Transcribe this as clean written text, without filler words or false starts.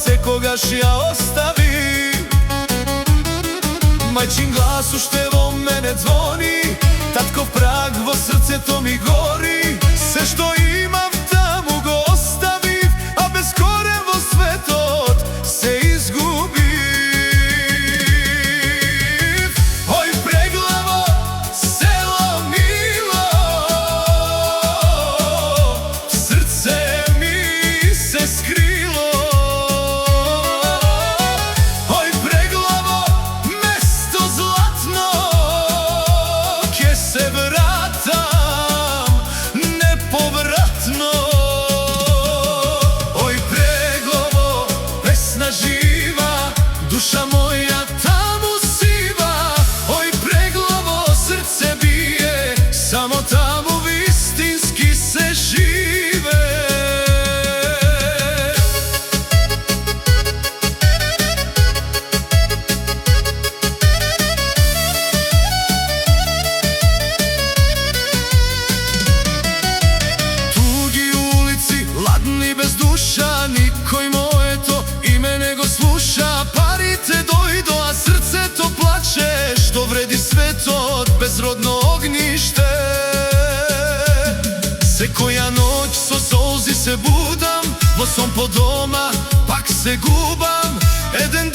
se kogaš ja ostavi. Majčin glas u števo mene zvoni, tatkov prag vo srce to mi gori. Sve što imam tamo go ostavi, a bez koren vo svetot se izgubi. Oj Preglavo, selo milo, srce mi se skrilo. Oj Preglavo, mesto zlatno, kje se vratam nepovratno. Oj Preglavo, pesna živa, duša moja tamo siva. Oj Preglavo, srce bije, samo tamo istinski se žive. Tugi ulici, ladni bez duša, niko im moje to ime nego sluša. Parite dojdo, a srce to plače, što vredi sveto bezrodno ognjište. Se koja noć so solzi se budam, vo som po doma, pak se gubam. Eden